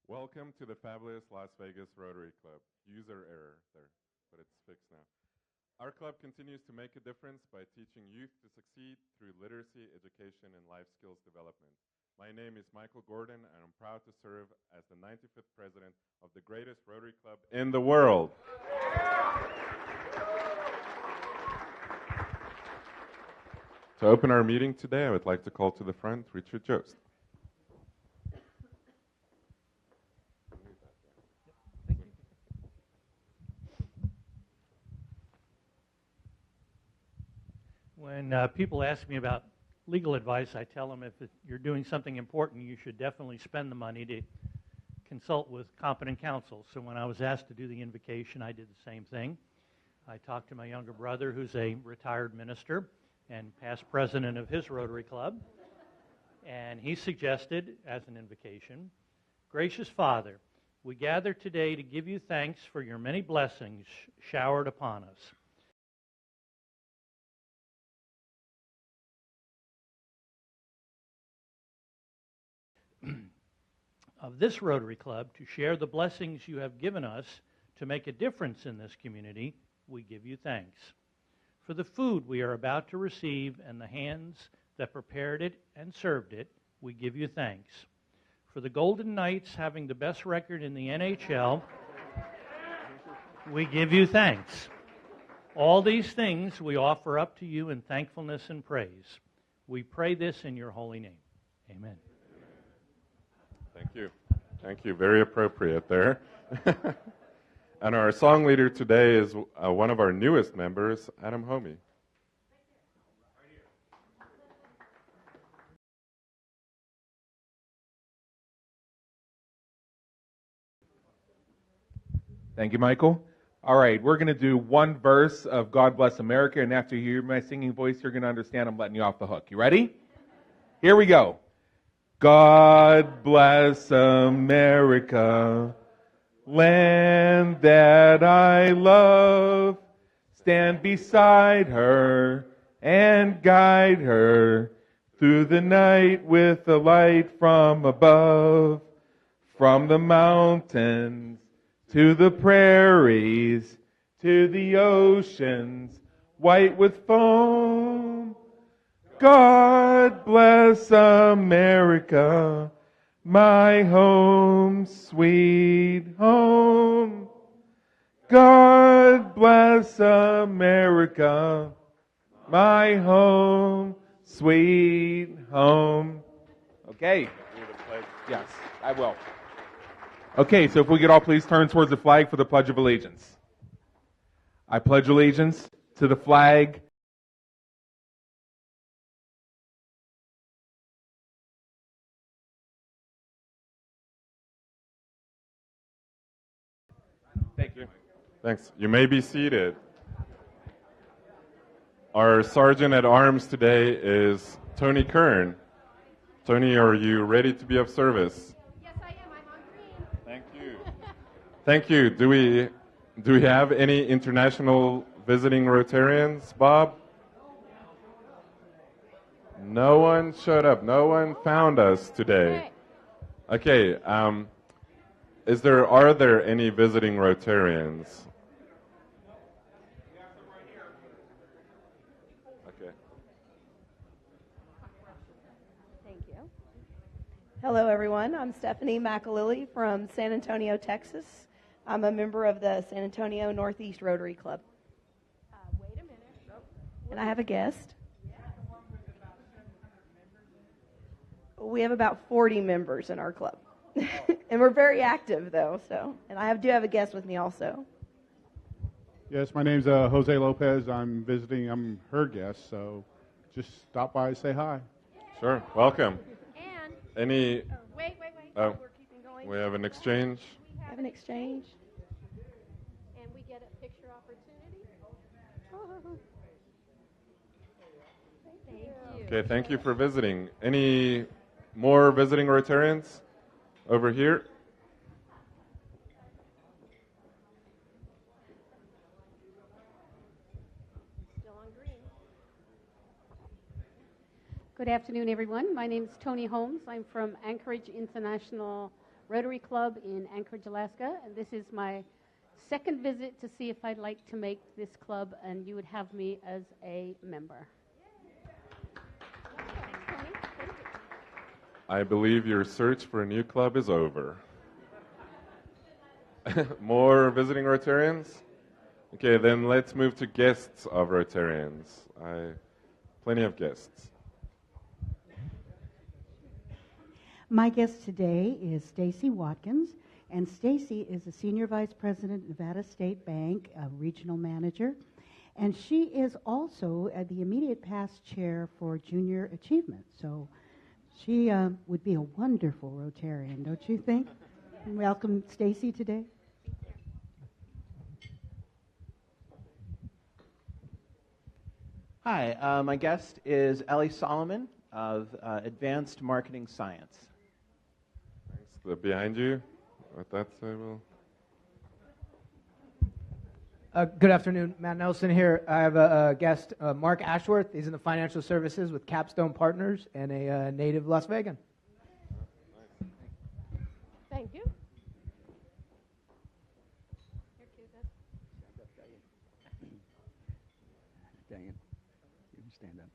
Welcome to the fabulous Las Vegas Rotary Club. User error there, but it's fixed now. Our club continues to make a difference by teaching youth to succeed through literacy, education, and life skills development. My name is Michael Gordon, and I'm proud to serve as the 95th president of the greatest Rotary Club in the world. To open our meeting today, I would like to call to the front Richard Jost. When people ask me about legal advice, I tell them if you're doing something important, you should definitely spend the money to consult with competent counsel. So when I was asked to do the invocation, I did the same thing. I talked to my younger brother, who's a retired minister and past president of his Rotary Club, and he suggested, as an invocation, "Gracious Father, we gather today to give you thanks for your many blessings showered upon us. Of this Rotary Club to share the blessings you have given us to make a difference in this community, we give you thanks. For the food we are about to receive and the hands that prepared it and served it, we give you thanks. For the Golden Knights having the best record in the NHL, we give you thanks. All these things we offer up to you in thankfulness and praise. We pray this in your holy name. Amen." Thank you. Thank you. Very appropriate there. And our song leader today is one of our newest members, Adam Homey. Thank you, Michael. All right, we're going to do one verse of God Bless America, and after you hear my singing voice, you're going to understand I'm letting you off the hook. You ready? Here we go. God bless America, land that I love. Stand beside her and guide her through the night with the light from above. From the mountains to the prairies, to the oceans white with foam. God bless America, my home, sweet home. God bless America, my home, sweet home. Okay. Yes, I will. Okay, so if we could all please turn towards the flag for the Pledge of Allegiance. I pledge allegiance to the flag Thank you. Thanks. You may be seated. Our Sergeant at Arms today is Tony Kern. Tony, are you ready to be of service? Yes, I am. I'm on green. Thank you. Thank you. Do we have any international visiting Rotarians, Bob? No one showed up. No one found us today. Okay. Are there any visiting Rotarians? Okay. Thank you. Hello, everyone. I'm Stephanie McAlilly from San Antonio, Texas. I'm a member of the San Antonio Northeast Rotary Club. Wait a minute. And I have a guest. We have about 40 members in our club. And we're very active, though. And I do have a guest with me also. Yes, my name's Jose Lopez. I'm visiting. I'm her guest, so just stop by and say hi. Sure. Welcome. And Any? wait. Oh, We're keeping going. we have an exchange. We have an exchange. And we get a picture opportunity. Thank you. Okay. Thank you for visiting. Any more visiting Rotarians over here? Still on green. Good afternoon, everyone. My name is Tony Holmes. I'm from Anchorage International Rotary Club in Anchorage, Alaska. And this is my second visit to see if I'd like to make this club, and you would have me as a member. I believe your search for a new club is over. More visiting Rotarians? Okay, then let's move to guests of Rotarians. Plenty of guests. My guest today is Stacy Watkins, and Stacy is a Senior Vice President at Nevada State Bank, a Regional Manager, and she is also the immediate past chair for Junior Achievement. So she would be a wonderful Rotarian, don't you think? Welcome, Stacy, today. Hi, my guest is Ellie Solomon of Advanced Marketing Science. Thanks. Behind you, with that say, we'll... Good afternoon, Matt Nelson here. I have a guest, Mark Ashworth. He's in the financial services with Capstone Partners and a native Las Vegan. Thank you. Diane, you can stand up.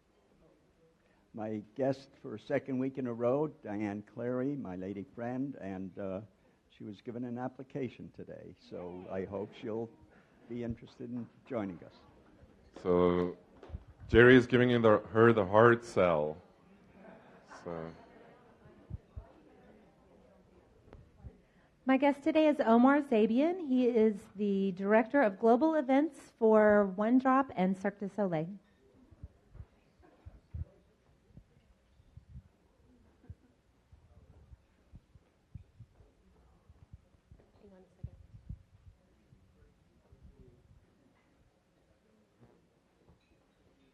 My guest for a second week in a row, Diane Clary, my lady friend, and she was given an application today, so I hope she'll be interested in joining us. So Jerry is giving her the hard sell. So. My guest today is Omar Zabian. He is the Director of Global Events for One Drop and Cirque du Soleil.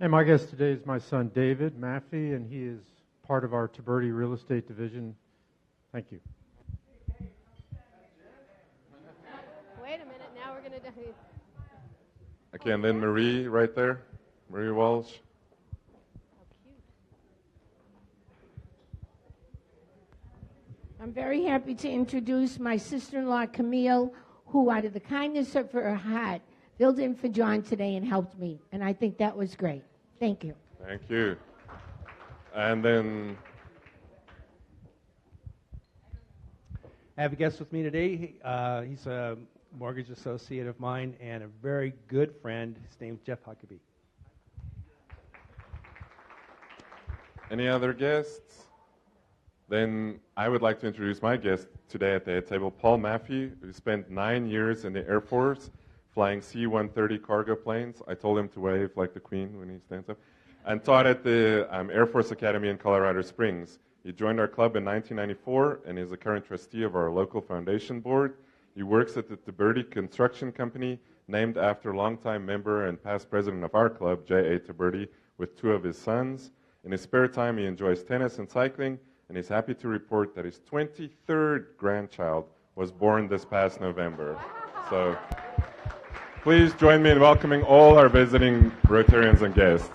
And my guest today is my son, David Maffey, and he is part of our Tiberti Real Estate Division. Thank you. Wait a minute, now we're going to do... Okay, and then Marie right there, Marie Walsh. I'm very happy to introduce my sister-in-law, Camille, who out of the kindness of her heart filled in for John today and helped me, and I think that was great. Thank you. Thank you. And then... I have a guest with me today. He's a mortgage associate of mine and a very good friend. His name's Jeff Huckabee. Any other guests? Then I would like to introduce my guest today at the head table, Paul Maffey, who spent 9 years in the Air Force flying C-130 cargo planes. I told him to wave like the Queen when he stands up. And taught at the Air Force Academy in Colorado Springs. He joined our club in 1994 and is a current trustee of our local foundation board. He works at the Tiberti Construction Company, named after longtime member and past president of our club, J.A. Tiberti, with 2 of his sons. In his spare time, he enjoys tennis and cycling, and he's happy to report that his 23rd grandchild was born this past November. So please join me in welcoming all our visiting Rotarians and guests.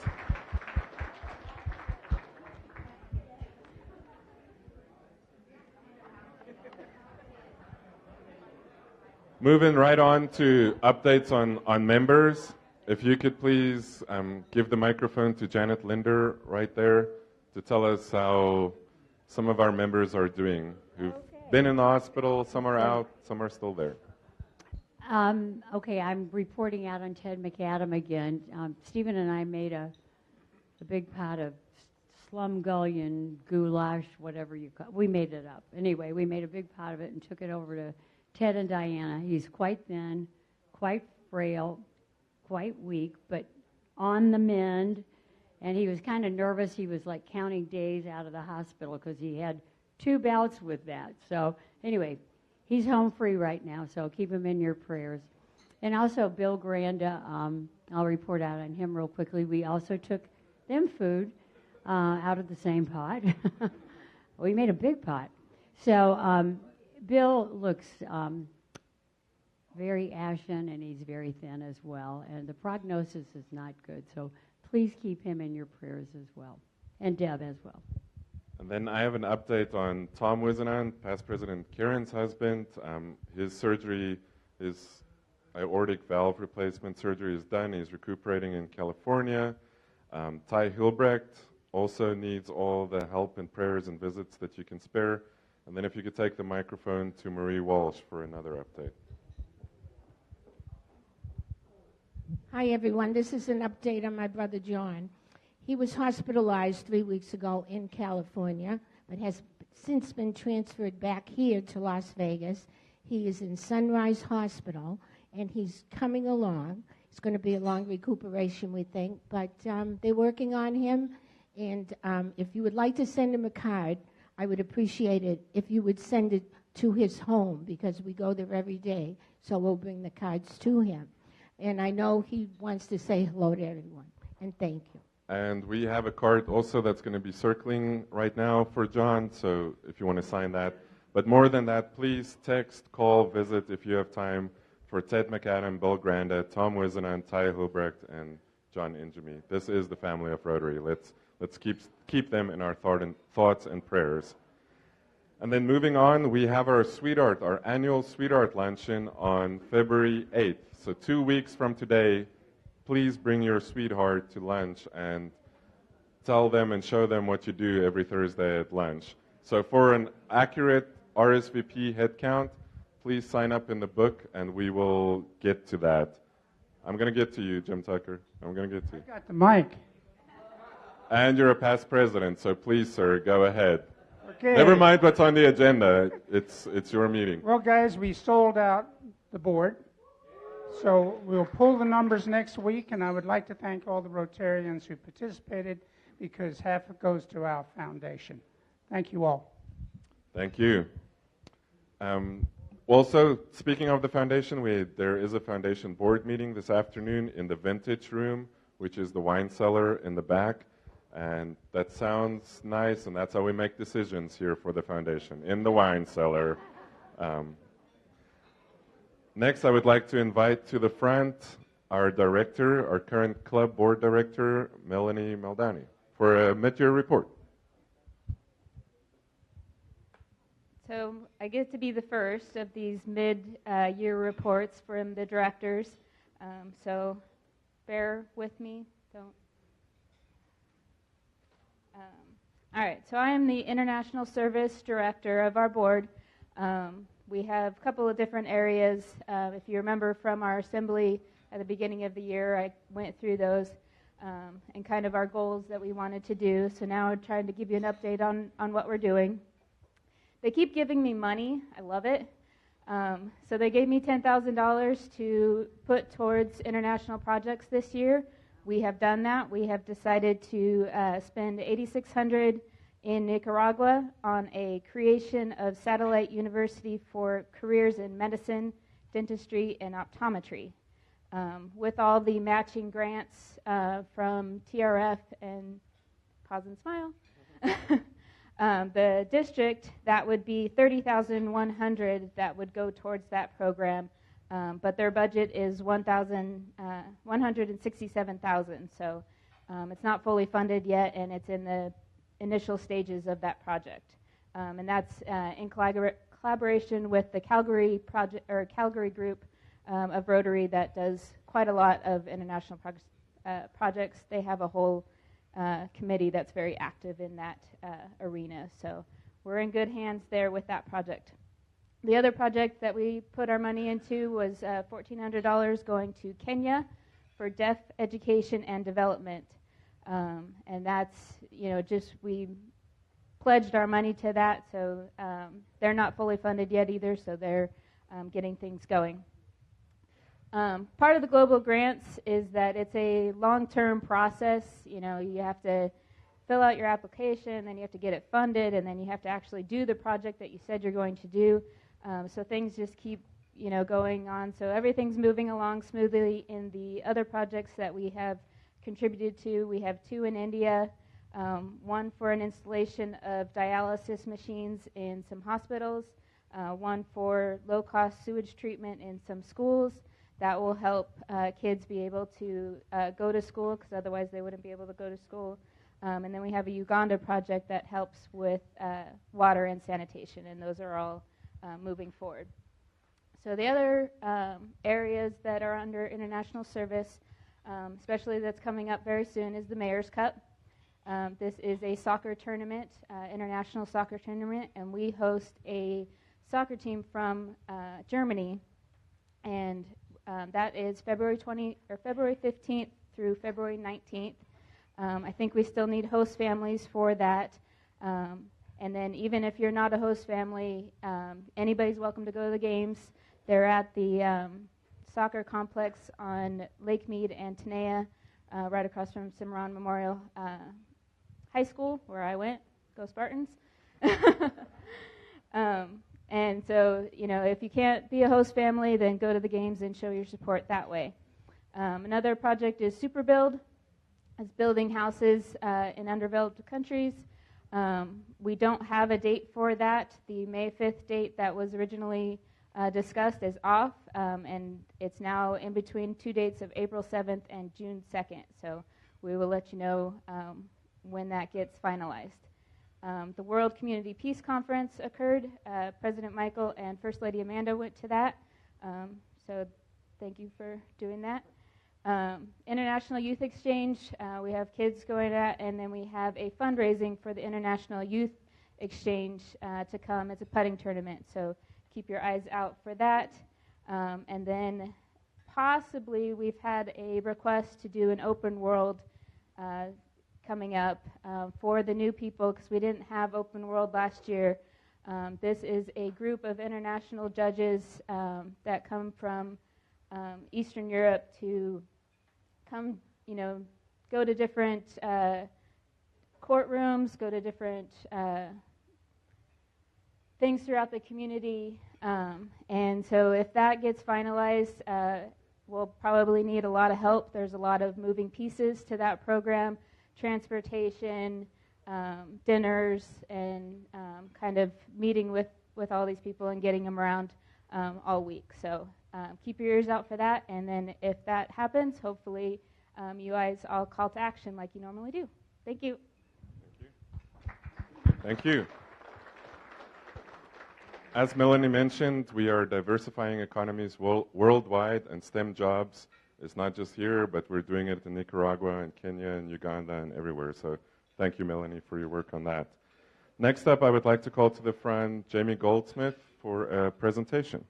Moving right on to updates on members. If you could please give the microphone to Janet Linder right there to tell us how some of our members are doing, who've been in the hospital, some are out, some are still there. Okay, I'm reporting out on Ted McAdam again. Stephen and I made a big pot of slumgullion goulash, whatever you call it. We made it up. Anyway, we made a big pot of it and took it over to Ted and Diana. He's quite thin, quite frail, quite weak, but on the mend. And he was kind of nervous. He was like counting days out of the hospital because he had 2 bouts with that. So anyway, he's home free right now, so keep him in your prayers. And also Bill Granda, I'll report out on him real quickly. We also took them food out of the same pot. We made a big pot. So Bill looks very ashen, and he's very thin as well. And the prognosis is not good, so please keep him in your prayers as well. And Deb as well. And then I have an update on Tom Wizenan, past President Karen's husband. His surgery, his aortic valve replacement surgery is done. He's recuperating in California. Ty Hilbrecht also needs all the help and prayers and visits that you can spare. And then if you could take the microphone to Marie Walsh for another update. Hi, everyone. This is an update on my brother John. He was hospitalized 3 weeks ago in California, but has since been transferred back here to Las Vegas. He is in Sunrise Hospital, and he's coming along. It's going to be a long recuperation, we think, but they're working on him. And if you would like to send him a card, I would appreciate it if you would send it to his home, because we go there every day, so we'll bring the cards to him. And I know he wants to say hello to everyone, and thank you. And we have a card also that's going to be circling right now for John, so if you want to sign that. But more than that, please text, call, visit if you have time for Ted McAdam, Bill Granda, Tom Wizenan, Ty Hilbrecht, and John Injemi. This is the family of Rotary. Let's keep them in our thoughts and prayers. And then moving on, we have our Sweetheart, our annual Sweetheart Luncheon on February 8th. So 2 weeks from today, please bring your sweetheart to lunch and tell them and show them what you do every Thursday at lunch. So for an accurate RSVP head count, please sign up in the book and we will get to that. I'm going to get to you, Jim Tucker. I'm going to get to you. I got the mic. And you're a past president, so please, sir, go ahead. Okay. Never mind what's on the agenda. It's your meeting. Well, guys, we sold out the board. So we'll pull the numbers next week, and I would like to thank all the Rotarians who participated, because half it goes to our foundation. Thank you all. Thank you. Also, speaking of the foundation, there is a foundation board meeting this afternoon in the Vintage Room, which is the wine cellar in the back. And that sounds nice, and that's how we make decisions here for the foundation, in the wine cellar. Next, I would like to invite to the front our director, our current club board director, Melanie Maldani, for a mid-year report. So I get to be the first of these mid-year reports from the directors. So bear with me. All right, so I am the International Service Director of our board. We have a couple of different areas. If you remember from our assembly at the beginning of the year, I went through those and kind of our goals that we wanted to do. So now I'm trying to give you an update on what we're doing. They keep giving me money. I love it. So they gave me $10,000 to put towards international projects this year. We have done that. We have decided to spend $8,600 in Nicaragua on a creation of satellite university for careers in medicine, dentistry, and optometry. With all the matching grants from TRF and Pause and Smile, the district, that would be $30,100 that would go towards that program. But their budget is $167,000, so it's not fully funded yet, and it's in the initial stages of that project. And that's in collaboration with the Calgary project or Calgary group of Rotary that does quite a lot of international projects. They have a whole committee that's very active in that arena, so we're in good hands there with that project. The other project that we put our money into was $1,400 going to Kenya for deaf education and development. And that's, just we pledged our money to that, so they're not fully funded yet either, so they're getting things going. Part of the global grants is that it's a long-term process. You have to fill out your application, then you have to get it funded, and then you have to actually do the project that you said you're going to do. So things just keep, going on. So everything's moving along smoothly in the other projects that we have contributed to. We have 2 in India, one for an installation of dialysis machines in some hospitals, one for low-cost sewage treatment in some schools. That will help kids be able to go to school, because otherwise they wouldn't be able to go to school. And then we have a Uganda project that helps with water and sanitation, and those are all moving forward. So the other areas that are under international service, especially that's coming up very soon, is the Mayor's Cup. This is a soccer tournament, international soccer tournament, and we host a soccer team from Germany, and that is February 15th through February 19th. I think we still need host families for that. And then even if you're not a host family, anybody's welcome to go to the games. They're at the soccer complex on Lake Mead and Tenaya, right across from Cimarron Memorial High School, where I went. Go Spartans. And so, if you can't be a host family, then go to the games and show your support that way. Another project is Super Build. It's building houses in underdeveloped countries. We don't have a date for that. The May 5th date that was originally discussed is off, and it's now in between two dates of April 7th and June 2nd. So we will let you know when that gets finalized. The World Community Peace Conference occurred. President Michael and First Lady Amanda went to that. So thank you for doing that. International Youth Exchange, we have kids going at, and then we have a fundraising for the International Youth Exchange to come. It's a putting tournament, so keep your eyes out for that. And then possibly we've had a request to do an open world coming up for the new people, because we didn't have open world last year. This is a group of international judges that come from Eastern Europe to come, go to different courtrooms, go to different things throughout the community. And so if that gets finalized, we'll probably need a lot of help. There's a lot of moving pieces to that program, transportation, dinners, and kind of meeting with all these people and getting them around all week. So keep your ears out for that, and then if that happens, hopefully you guys all call to action like you normally do. Thank you. Thank you. As Melanie mentioned, we are diversifying economies worldwide, and STEM jobs is not just here, but we're doing it in Nicaragua and Kenya and Uganda and everywhere. So thank you, Melanie, for your work on that. Next up, I would like to call to the front Jamie Goldsmith for a presentation.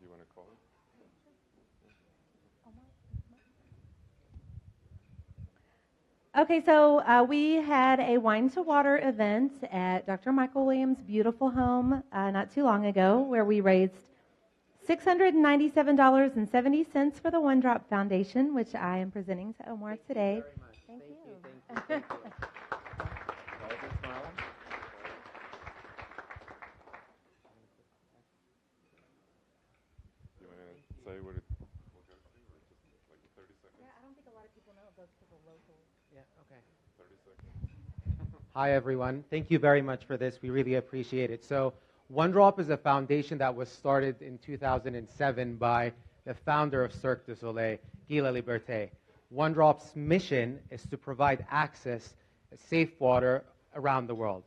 You want to call it? Okay, so we had a wine to water event at Dr. Michael Williams' beautiful home not too long ago, where we raised $697.70 for the One Drop Foundation, which I am presenting to Omar today. Thank you. Thank you. You want to say what it will go to, or just like 30 seconds? Yeah, I don't think a lot of people know it goes to the local. Yeah, okay. 30 seconds. Hi, everyone. Thank you very much for this. We really appreciate it. So, One Drop is a foundation that was started in 2007 by the founder of Cirque du Soleil, Guy Laliberté. One Drop's mission is to provide access to safe water around the world.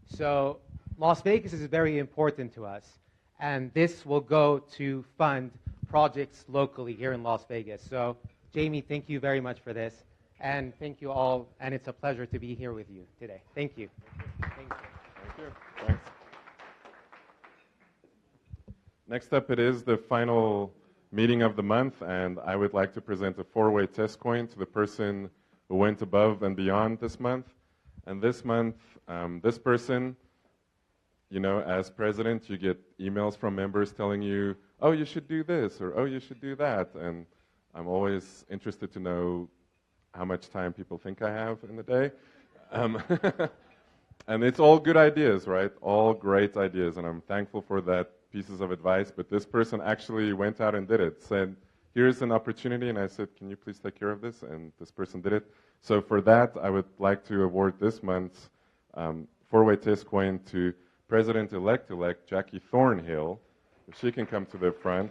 So, Las Vegas is very important to us, and this will go to fund projects locally here in Las Vegas. So, Jamie, thank you very much for this. And thank you all, and it's a pleasure to be here with you today. Thank you. Thank you. Thank you. Thanks. Next up, it is the final meeting of the month, and I would like to present a 4-way test coin to the person who went above and beyond this month. And this month, this person, as president, you get emails from members telling you, oh, you should do this, or oh, you should do that. And I'm always interested to know how much time people think I have in the day. And it's all good ideas, right? All great ideas, and I'm thankful for that pieces of advice. But this person actually went out and did it, said, here's an opportunity, and I said, can you please take care of this? And this person did it. So for that, I would like to award this month's 4-way test coin to President-elect Jackie Thornhill, If she can come to the front.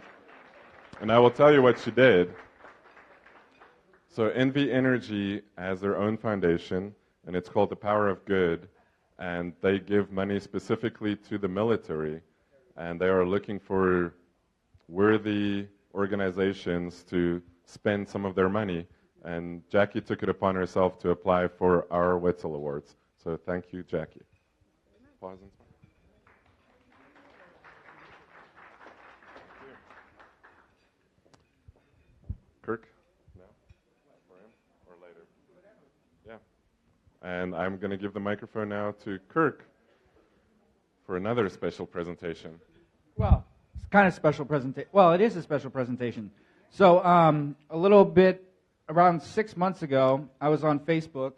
And I will tell you what she did. So NV Energy has their own foundation, and it's called the Power of Good, and they give money specifically to the military, and they are looking for worthy organizations to spend some of their money. And Jackie took it upon herself to apply for our Wetzel Awards. So thank you, Jackie. Pause and smile. Kirk, now for him or later? Yeah. And I'm going to give the microphone now to Kirk for another special presentation. Well, it's kind of special presentation. Well, it is a special presentation. So a little bit, around 6 months ago, I was on Facebook,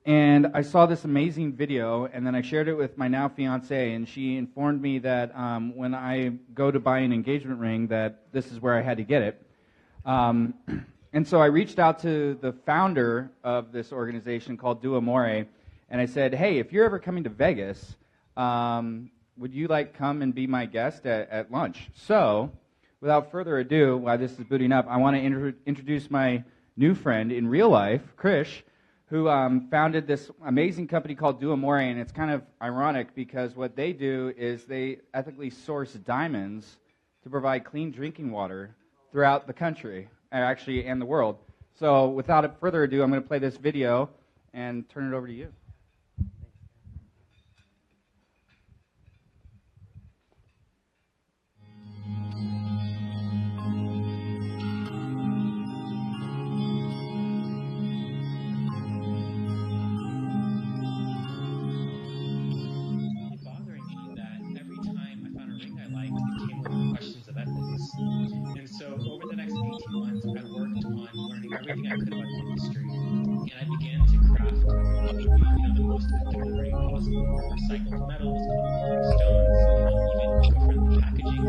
and I saw this amazing video, and then I shared it with my now fiancée, and she informed me that when I go to buy an engagement ring, that this is where I had to get it. And so I reached out to the founder of this organization called Do Amore, and I said, hey, if you're ever coming to Vegas, would you like come and be my guest at lunch? So, without further ado, while this is booting up, I want to introduce my new friend in real life, Krish, who founded this amazing company called Do Amore, and it's kind of ironic because what they do is they ethically source diamonds to provide clean drinking water throughout the country, actually, and the world. So without further ado, I'm going to play this video and turn it over to you. Bothering me that every time I found a ring I liked, it came with questions of ethics. And so over the next 18 months, I worked on learning everything I could about the industry, and I began to craft what would be, the most ethical ring possible. Recycled metals, complementary stones, even eco-friendly packaging.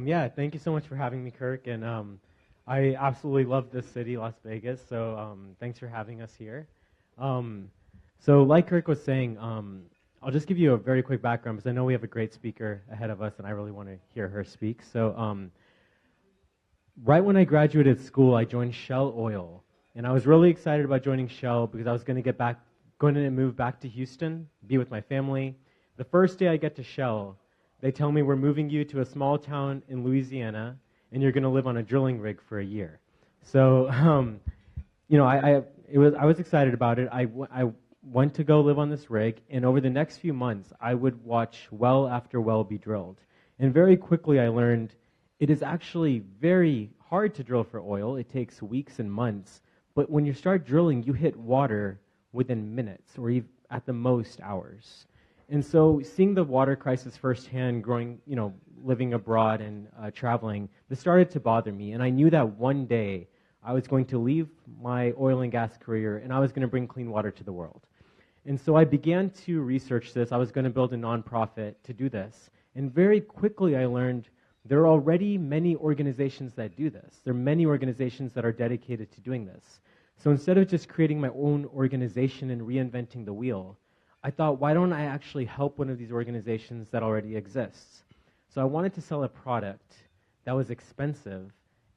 Yeah, thank you so much for having me, Kirk. And I absolutely love this city, Las Vegas. So thanks for having us here. So like Kirk was saying, I'll just give you a very quick background because I know we have a great speaker ahead of us, and I really want to hear her speak. So right when I graduated school, I joined Shell Oil, and I was really excited about joining Shell because I was going to move back to Houston, be with my family. The first day I get to Shell, they tell me we're moving you to a small town in Louisiana, and you're going to live on a drilling rig for a year. So, I was excited about it. I went to go live on this rig, and over the next few months, I would watch well after well be drilled. And very quickly, I learned it is actually very hard to drill for oil. It takes weeks and months. But when you start drilling, you hit water within minutes, or even at the most hours. And so seeing the water crisis firsthand, living abroad and traveling, this started to bother me. And I knew that one day I was going to leave my oil and gas career and I was going to bring clean water to the world. And so I began to research this. I was going to build a nonprofit to do this. And very quickly I learned there are already many organizations that do this. There are many organizations that are dedicated to doing this. So instead of just creating my own organization and reinventing the wheel, I thought, why don't I actually help one of these organizations that already exists? So I wanted to sell a product that was expensive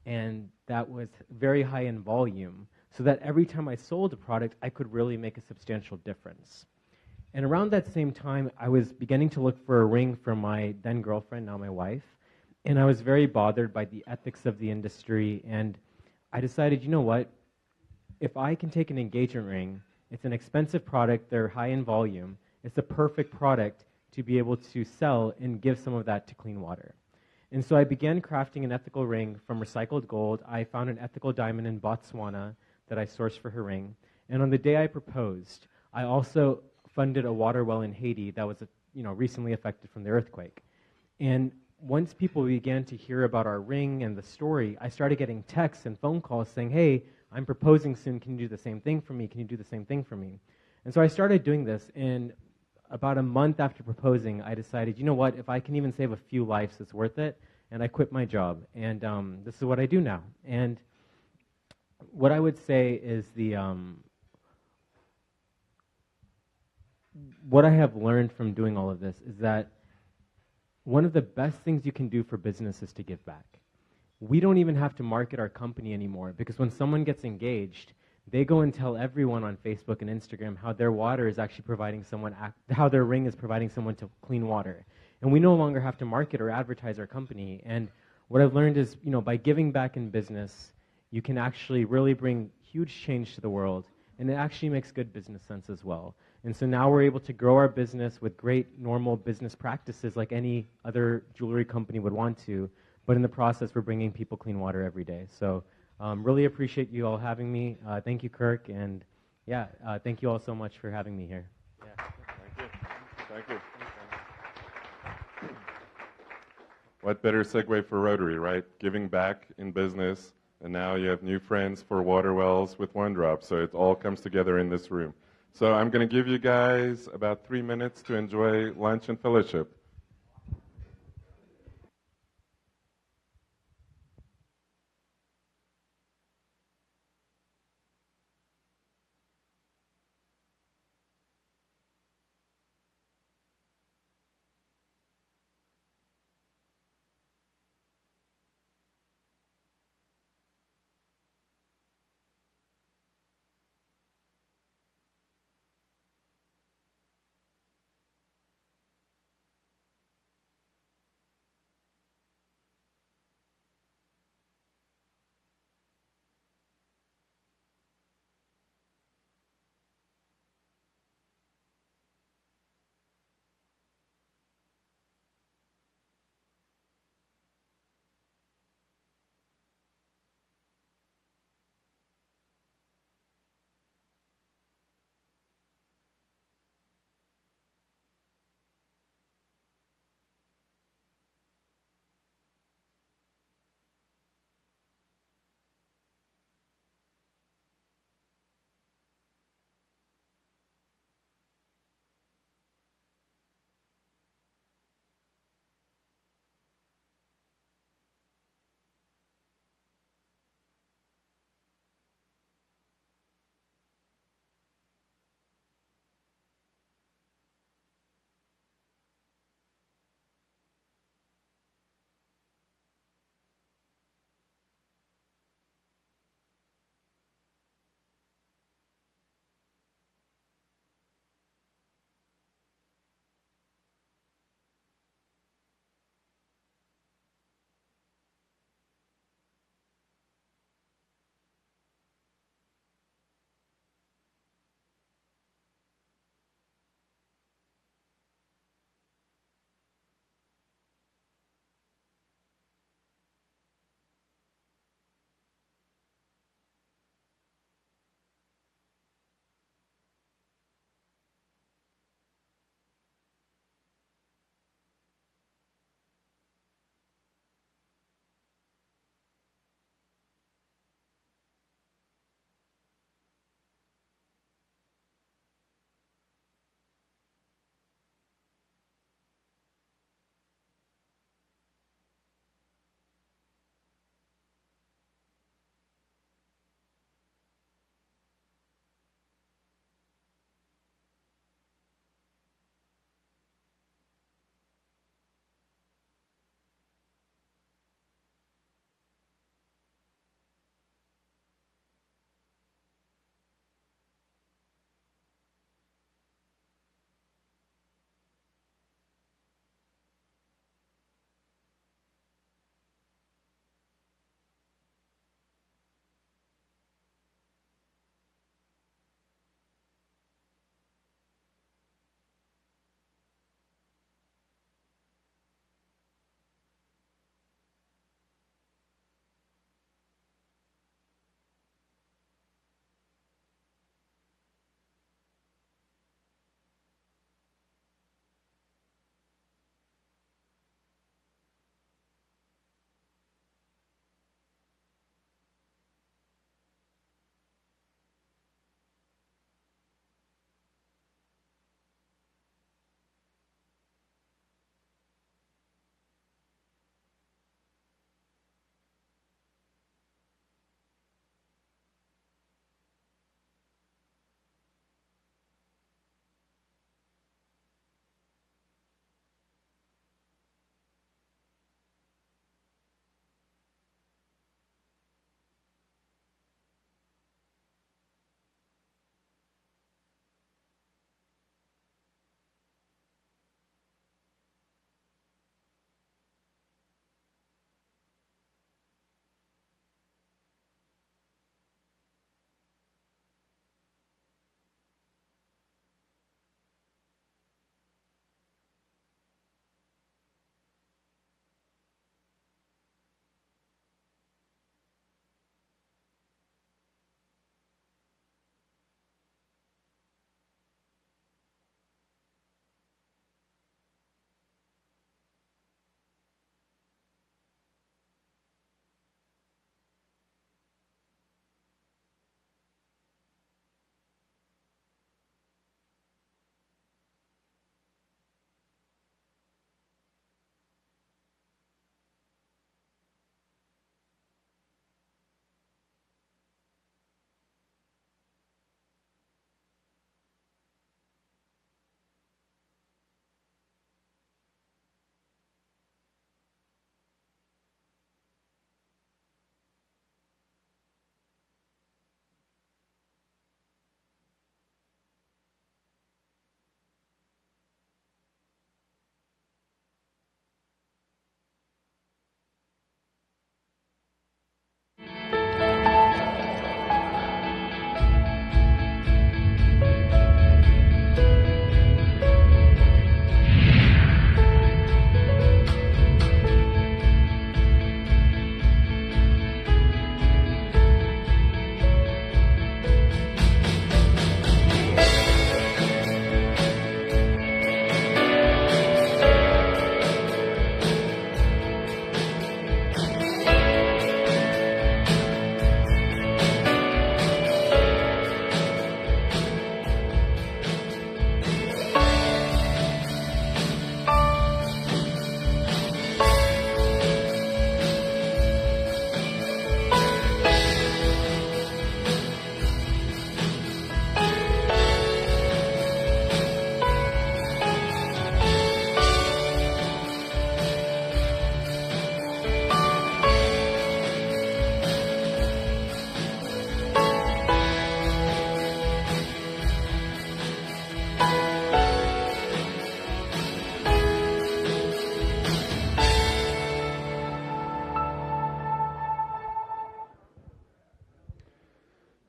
and that was very high in volume so that every time I sold a product, I could really make a substantial difference. And around that same time, I was beginning to look for a ring for my then girlfriend, now my wife, and I was very bothered by the ethics of the industry, and I decided, you know what, if I can take an engagement ring, it's an expensive product, they're high in volume, it's the perfect product to be able to sell and give some of that to clean water. And so I began crafting an ethical ring from recycled gold. I found an ethical diamond in Botswana that I sourced for her ring. And on the day I proposed, I also funded a water well in Haiti that was recently affected from the earthquake. And once people began to hear about our ring and the story, I started getting texts and phone calls saying, hey, I'm proposing soon. Can you do the same thing for me? Can you do the same thing for me? And so I started doing this. And about a month after proposing, I decided, you know what, if I can even save a few lives, it's worth it. And I quit my job. And this is what I do now. And what I would say is what I have learned from doing all of this is that one of the best things you can do for business is to give back. We don't even have to market our company anymore, because when someone gets engaged, they go and tell everyone on Facebook and Instagram how their water is actually providing someone, how their ring is providing someone to clean water. And we no longer have to market or advertise our company. And what I've learned is, by giving back in business, you can actually really bring huge change to the world, and it actually makes good business sense as well. And so now we're able to grow our business with great normal business practices like any other jewelry company would want to, but in the process, we're bringing people clean water every day. So really appreciate you all having me. Thank you, Kirk, and thank you all so much for having me here. Yeah. Thank you. What better segue for Rotary, right? Giving back in business, and now you have new friends for water wells with One Drop, so it all comes together in this room. So I'm going to give you guys about 3 minutes to enjoy lunch and fellowship.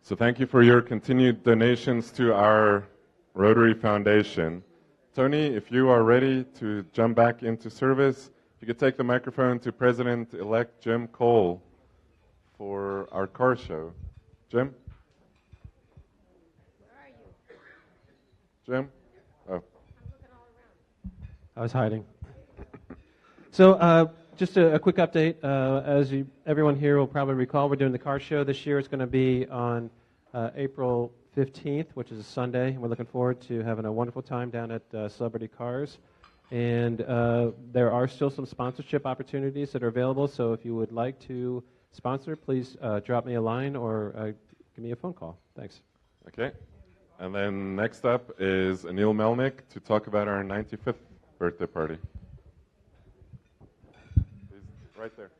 So thank you for your continued donations to our Rotary Foundation. Tony, if you are ready to jump back into service, if you could take the microphone to President-elect Jim Cole for our car show. Jim? Jim? Oh. I was hiding. So just a quick update. As everyone here will probably recall, we're doing the car show this year. It's going to be on April 15th, which is a Sunday. We're looking forward to having a wonderful time down at Celebrity Cars. And there are still some sponsorship opportunities that are available. So if you would like to sponsor, please drop me a line or give me a phone call. Thanks. Okay. And then next up is Anil Melnick to talk about our 95th birthday party. He's right there.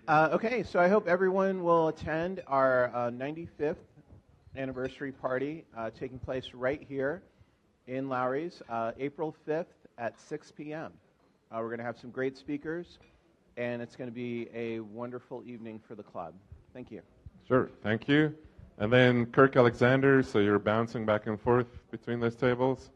Okay, so I hope everyone will attend our 95th anniversary party taking place right here in Lowry's, April 5th at 6 p.m. We're going to have some great speakers, and it's going to be a wonderful evening for the club. Thank you. Sure, thank you. And then Kirk Alexander, so you're bouncing back and forth between those tables.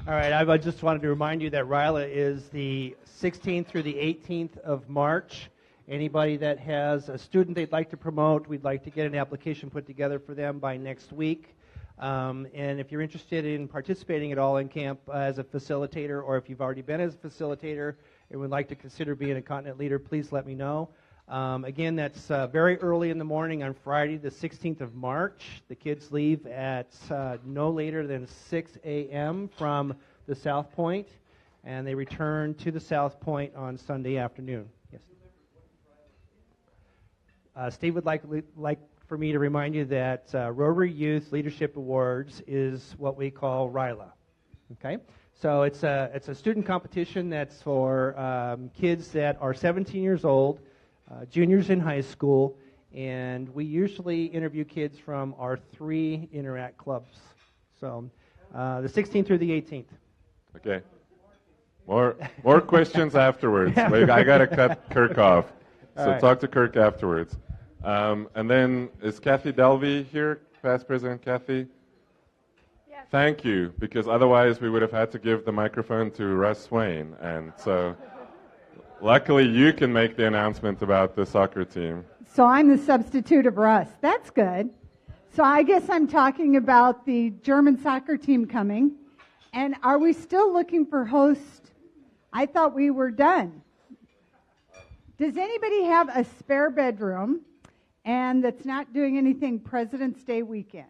All right, I just wanted to remind you that RILA is the 16th through the 18th of March. Anybody that has a student they'd like to promote, we'd like to get an application put together for them by next week. And if you're interested in participating at all in camp as a facilitator, or if you've already been as a facilitator and would like to consider being a continent leader, please let me know. Again, that's very early in the morning on Friday, the 16th of March. The kids leave at no later than 6 a.m. from the South Point, and they return to the South Point on Sunday afternoon. Yes. Steve would like for me to remind you that Rotary Youth Leadership Awards is what we call RILA. Okay, so it's a student competition that's for kids that are 17 years old, juniors in high school, and we usually interview kids from our 3 Interact clubs. So the 16th through the 18th. Okay. More questions afterwards. I got to cut Kirk off. So right. Talk to Kirk afterwards. And then is Kathy Delvey here, past President Kathy? Yes. Thank you, because otherwise we would have had to give the microphone to Russ Swain. And so luckily you can make the announcement about the soccer team. So I'm the substitute of Russ. That's good. So I guess I'm talking about the German soccer team coming. And are we still looking for hosts? I thought we were done. Does anybody have a spare bedroom and that's not doing anything President's Day weekend?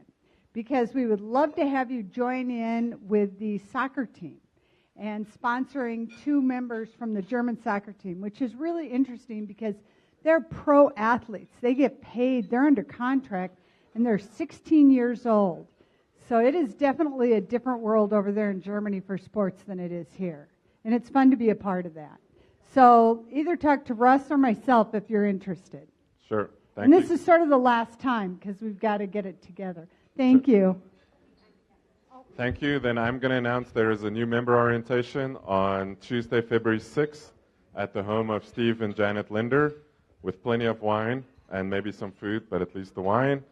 Because we would love to have you join in with the soccer team and sponsoring 2 members from the German soccer team, which is really interesting because they're pro athletes. They get paid, they're under contract, and they're 16 years old. So it is definitely a different world over there in Germany for sports than it is here. And it's fun to be a part of that. So either talk to Russ or myself if you're interested. Sure. And this is sort of the last time because we've got to get it together. Thank you. Thank you. Then I'm going to announce there is a new member orientation on Tuesday, February 6th at the home of Steve and Janet Linder with plenty of wine and maybe some food, but at least the wine.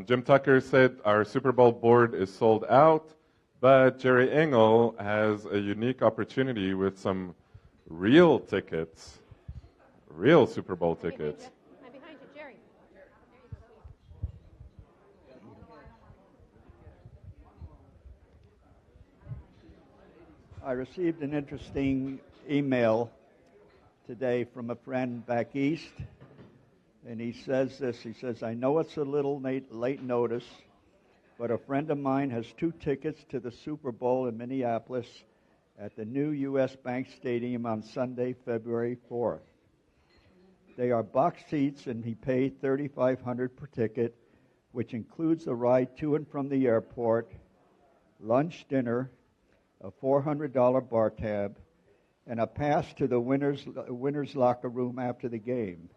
Jim Tucker said our Super Bowl board is sold out, but Jerry Engel has a unique opportunity with some real tickets, real Super Bowl tickets. I'm behind you, Jerry. I received an interesting email today from a friend back east, and he says this. He says, I know it's a little late notice, but a friend of mine has 2 tickets to the Super Bowl in Minneapolis at the new U.S. Bank Stadium on Sunday, February 4th. They are box seats, and he paid $3,500 per ticket, which includes a ride to and from the airport, lunch, dinner, a $400 bar tab, and a pass to the winner's locker room after the game.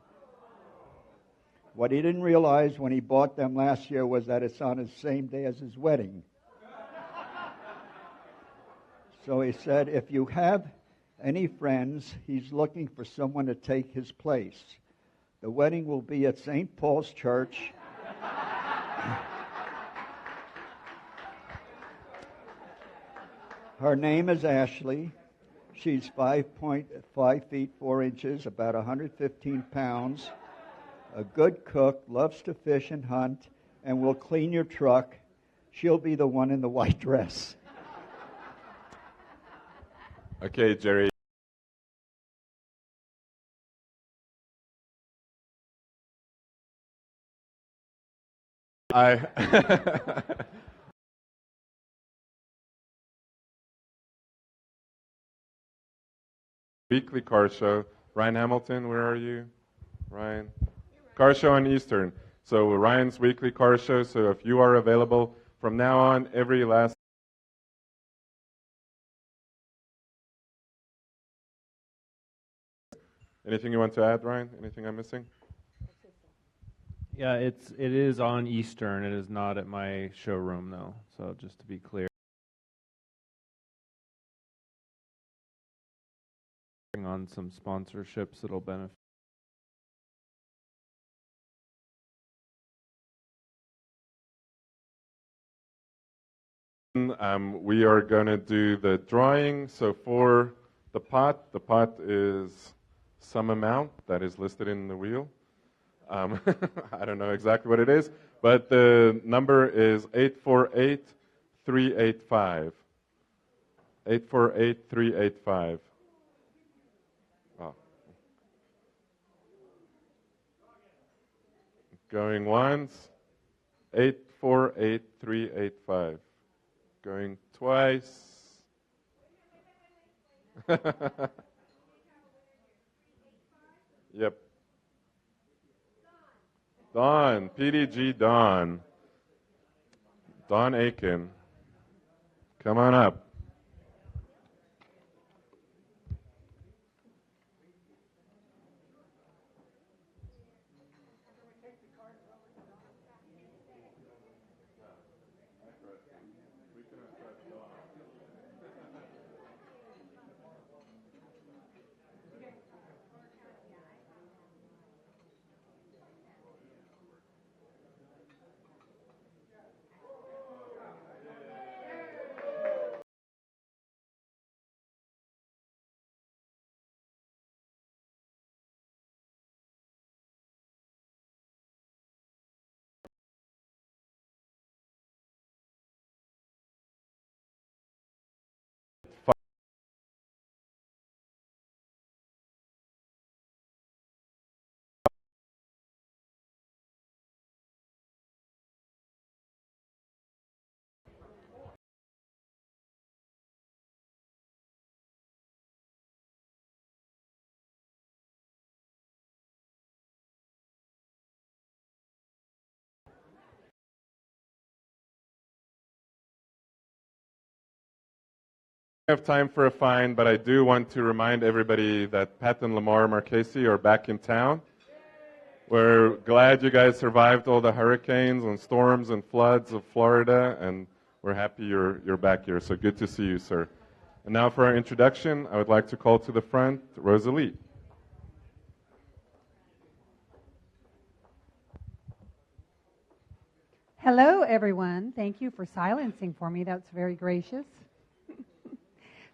What he didn't realize when he bought them last year was that it's on the same day as his wedding. So he said, if you have Any friends? He's looking for someone to take his place. The wedding will be at St. Paul's Church. Her name is Ashley. She's 5.5 feet 4 inches, about 115 pounds, a good cook, loves to fish and hunt, and will clean your truck. She'll be the one in the white dress. Okay, Jerry. Weekly car show. Ryan Hamilton, where are you? Ryan. Car show on Eastern. So Ryan's weekly car show. So if you are available from now on, every last. Anything you want to add, Ryan? Anything I'm missing? Yeah, it is on Eastern. It is not at my showroom though. So just to be clear. On some sponsorships that'll benefit. We are going to do the drawing. So for the pot is some amount that is listed in the wheel. I don't know exactly what it is, but the number is 848-385. 848-385. Oh. Going once. 848-385. Going twice. Yep. Don, PDG Don. Don Aiken. Come on up. I have time for a fine, but I do want to remind everybody that Pat and Lamar Marchese are back in town. We're glad you guys survived all the hurricanes and storms and floods of Florida, and we're happy you're back here. So good to see you, sir. And now for our introduction, I would like to call to the front Rosalie. Hello, everyone. Thank you for silencing for me. That's very gracious.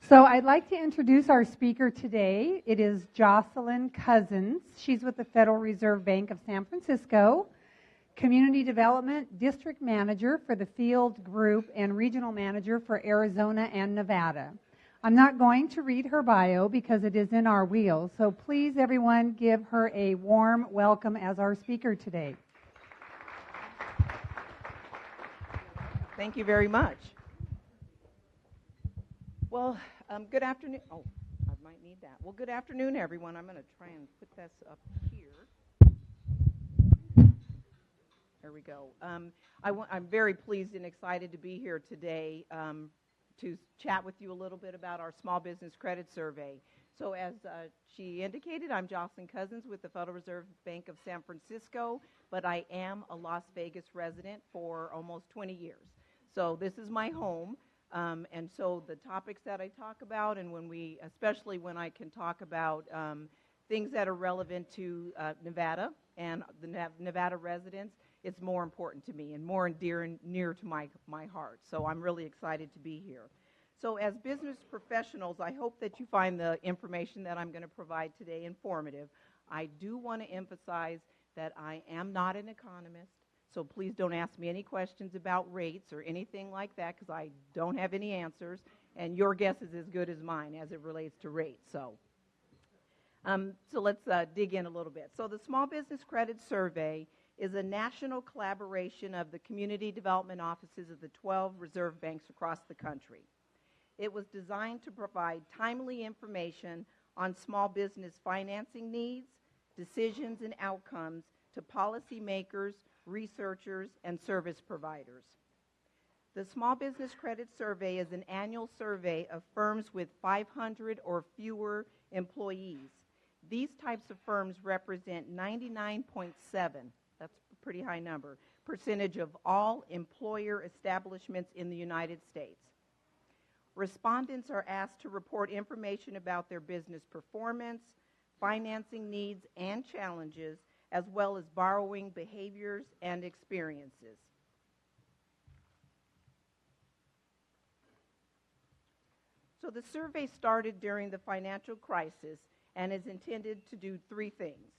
So I'd like to introduce our speaker today. It is Jocelyn Cousins. She's with the Federal Reserve Bank of San Francisco, Community Development District Manager for the Field Group and Regional Manager for Arizona and Nevada. I'm not going to read her bio because it is in our wheels, so please, everyone, give her a warm welcome as our speaker today. Thank you very much. Well, good afternoon. Oh, I might need that. Well, good afternoon, everyone. I'm going to try and put this up here. There we go. I'm very pleased and excited to be here today to chat with you a little bit about our Small Business Credit Survey. So as she indicated, I'm Jocelyn Cousins with the Federal Reserve Bank of San Francisco, but I am a Las Vegas resident for almost 20 years. So this is my home. And so the topics that I talk about, and especially when I can talk about things that are relevant to Nevada and the Nevada residents, it's more important to me and more near to my heart. So I'm really excited to be here. So as business professionals, I hope that you find the information that I'm going to provide today informative. I do want to emphasize that I am not an economist, so please don't ask me any questions about rates or anything like that, because I don't have any answers, and your guess is as good as mine as it relates to rates. So let's dig in a little bit. So the Small Business Credit Survey is a national collaboration of the community development offices of the 12 reserve banks across the country. It was designed to provide timely information on small business financing needs, decisions, and outcomes to policymakers, researchers, and service providers. The Small Business Credit Survey is an annual survey of firms with 500 or fewer employees. These types of firms represent 99.7, that's a pretty high number, percentage of all employer establishments in the United States. Respondents are asked to report information about their business performance, financing needs and challenges, as well as borrowing behaviors and experiences. So the survey started during the financial crisis and is intended to do three things: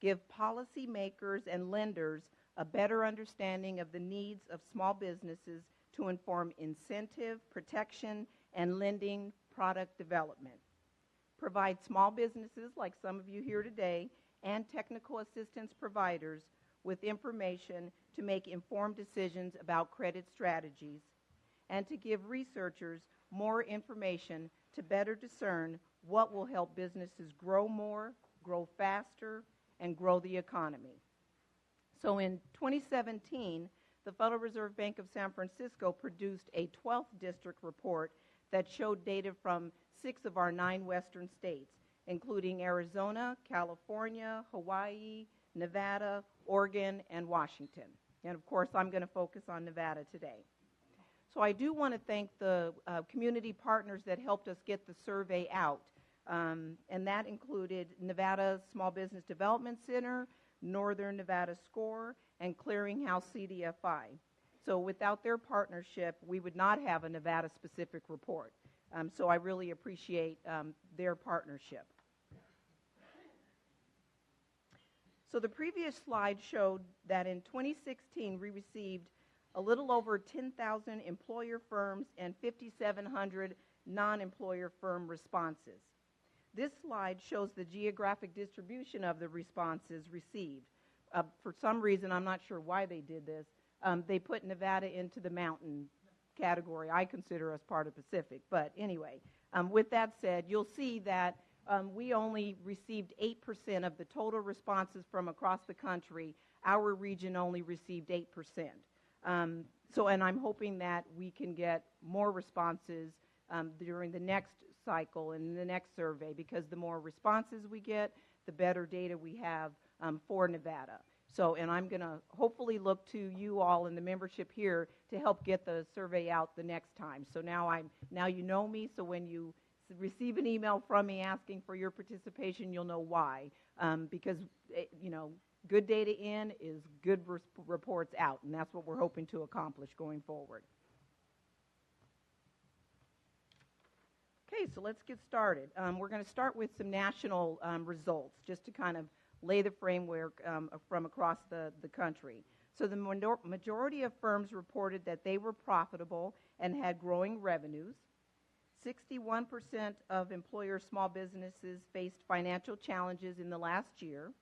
give policymakers and lenders a better understanding of the needs of small businesses to inform incentive, protection, and lending product development. Provide small businesses, like some of you here today, and technical assistance providers with information to make informed decisions about credit strategies, and to give researchers more information to better discern what will help businesses grow more, grow faster, and grow the economy. So in 2017, the Federal Reserve Bank of San Francisco produced a 12th district report that showed data from 6 of our 9 western states, including Arizona, California, Hawaii, Nevada, Oregon, and Washington. And of course, I'm going to focus on Nevada today. So I do want to thank the community partners that helped us get the survey out. And that included Nevada Small Business Development Center, Northern Nevada SCORE, and Clearinghouse CDFI. So without their partnership, we would not have a Nevada-specific report. So I really appreciate their partnership. So the previous slide showed that in 2016, we received a little over 10,000 employer firms and 5,700 non-employer firm responses. This slide shows the geographic distribution of the responses received. For some reason, I'm not sure why they did this, they put Nevada into the mountain category I consider as part of Pacific. But anyway, with that said, you'll see that we only received 8% of the total responses from across the country. Our region only received 8%. And I'm hoping that we can get more responses during the next cycle and the next survey, because the more responses we get, the better data we have for Nevada. So, and I'm going to hopefully look to you all in the membership here to help get the survey out the next time. So now you know me, so when you receive an email from me asking for your participation, you'll know why. Because, good data in is good reports out, and that's what we're hoping to accomplish going forward. Okay, so let's get started. We're going to start with some national results, just to kind of lay the framework from across the country. So the majority of firms reported that they were profitable and had growing revenues. 61% of employer small businesses faced financial challenges in the last year.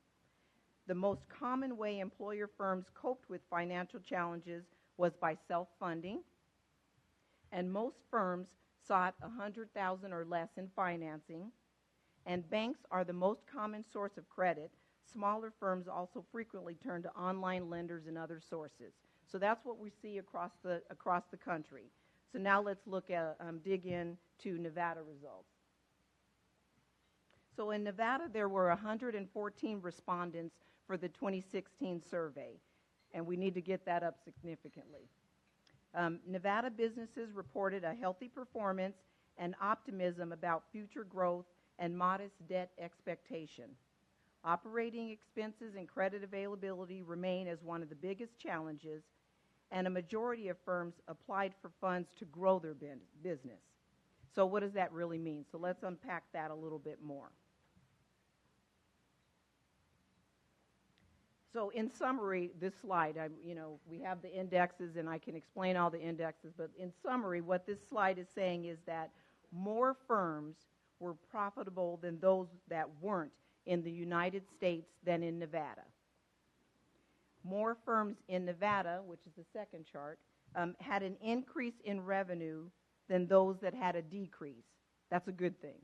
The most common way employer firms coped with financial challenges was by self-funding. And most firms sought $100,000 or less in financing. And banks are the most common source of credit. Smaller firms also frequently turn to online lenders and other sources. So that's what we see across the country. So now let's look at dig in to Nevada results. So in Nevada, there were 114 respondents for the 2016 survey, and we need to get that up significantly. Nevada businesses reported a healthy performance and optimism about future growth and modest debt expectation. Operating expenses and credit availability remain as one of the biggest challenges, and a majority of firms applied for funds to grow their business. So what does that really mean? So let's unpack that a little bit more. So in summary, this slide, we have the indexes, and I can explain all the indexes, but in summary, what this slide is saying is that more firms were profitable than those that weren't in the United States than in Nevada. More firms in Nevada, which is the second chart, had an increase in revenue than those that had a decrease. That's a good thing.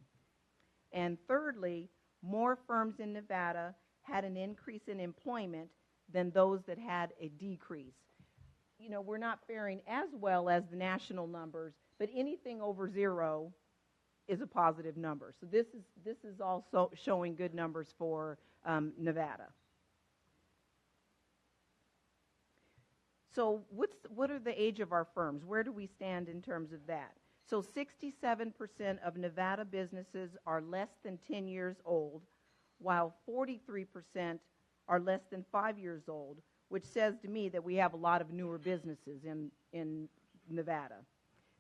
And thirdly, more firms in Nevada had an increase in employment than those that had a decrease. We're not faring as well as the national numbers, but anything over 0 is a positive number. So this is also showing good numbers for Nevada. So what are the age of our firms? Where do we stand in terms of that? So 67% of Nevada businesses are less than 10 years old, while 43% are less than 5 years old, which says to me that we have a lot of newer businesses in Nevada.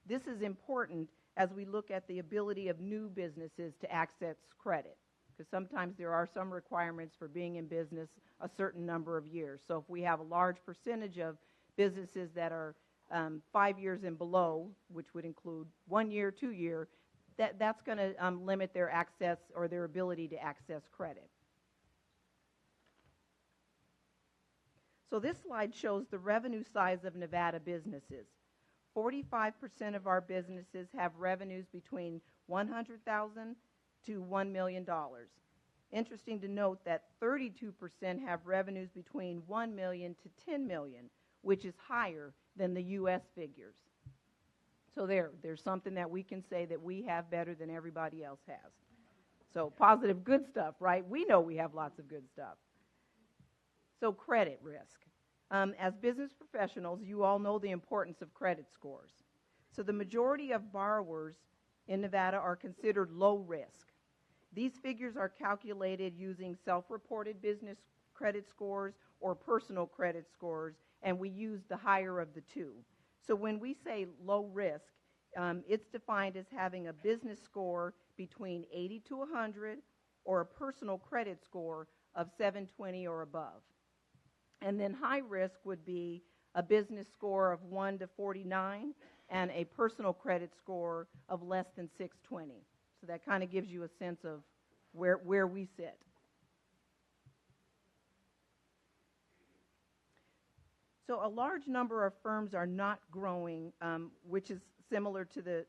This is important as we look at the ability of new businesses to access credit, because sometimes there are some requirements for being in business a certain number of years. So if we have a large percentage of businesses that are 5 years and below, which would include 1 year, 2 year, that's going to limit their access or their ability to access credit. So this slide shows the revenue size of Nevada businesses. 45% of our businesses have revenues between $100,000 to $1 million. Interesting to note that 32% have revenues between $1 million to $10 million, which is higher than the U.S. figures. So there's something that we can say that we have better than everybody else has. So positive, good stuff, right? We know we have lots of good stuff. So credit risk. As business professionals, you all know the importance of credit scores. So the majority of borrowers in Nevada are considered low risk. These figures are calculated using self-reported business credit scores or personal credit scores, and we use the higher of the two. So when we say low risk, it's defined as having a business score between 80 to 100 or a personal credit score of 720 or above. And then high risk would be a business score of 1 to 49 and a personal credit score of less than 620. So that kind of gives you a sense of where we sit. So a large number of firms are not growing, which is similar to the,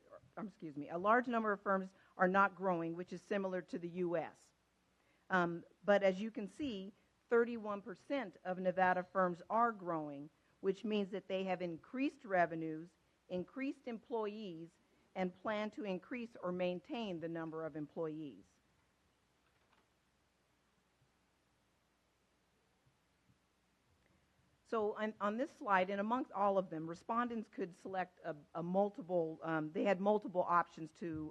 a large number of firms are not growing, which is similar to the U.S. But as you can see, 31% of Nevada firms are growing, which means that they have increased revenues, increased employees, and plan to increase or maintain the number of employees. So on this slide, and amongst all of them, respondents could select they had multiple options to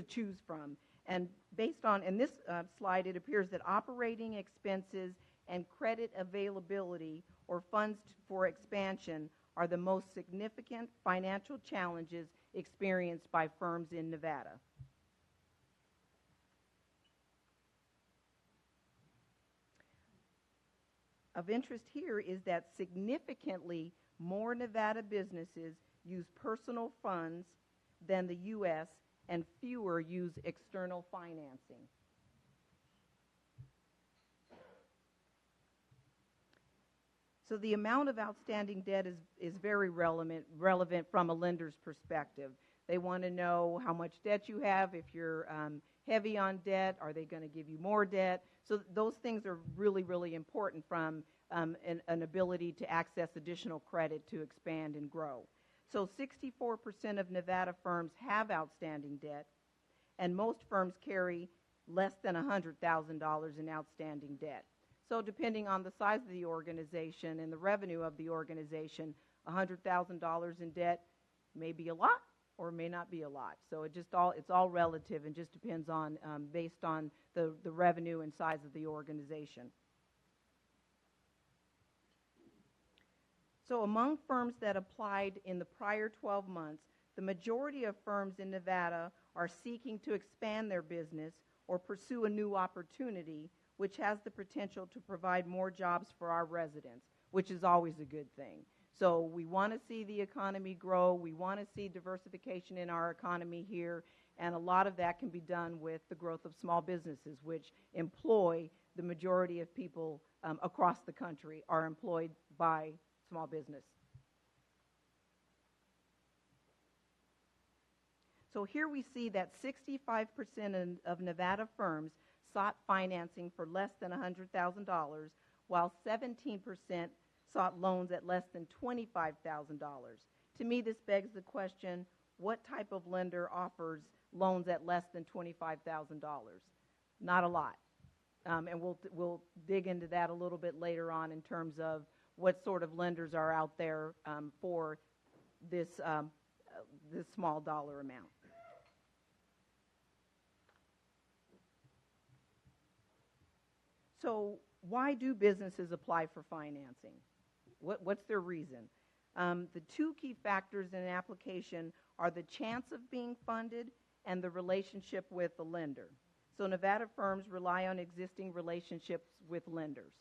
choose from. And based on, in this slide, it appears that operating expenses and credit availability or funds for expansion are the most significant financial challenges experienced by firms in Nevada. Of interest here is that significantly more Nevada businesses use personal funds than the U.S., and fewer use external financing. So the amount of outstanding debt is very relevant from a lender's perspective. They want to know how much debt you have. If you're heavy on debt, are they going to give you more debt? So those things are really, really important from an ability to access additional credit to expand and grow. So 64% of Nevada firms have outstanding debt, and most firms carry less than $100,000 in outstanding debt. So depending on the size of the organization and the revenue of the organization, $100,000 in debt may be a lot or may not be a lot. So it's all relative and just depends on, based on the revenue and size of the organization. So among firms that applied in the prior 12 months, the majority of firms in Nevada are seeking to expand their business or pursue a new opportunity, which has the potential to provide more jobs for our residents, which is always a good thing. So we want to see the economy grow. We want to see diversification in our economy here, and a lot of that can be done with the growth of small businesses, which employ the majority of people across the country are employed by small business. So here we see that 65% of Nevada firms sought financing for less than $100,000, while 17% sought loans at less than $25,000. To me, this begs the question, what type of lender offers loans at less than $25,000? Not a lot. And we'll dig into that a little bit later on in terms of what sort of lenders are out there for this small dollar amount. So why do businesses apply for financing? What's their reason? The two key factors in an application are the chance of being funded and the relationship with the lender. So Nevada firms rely on existing relationships with lenders.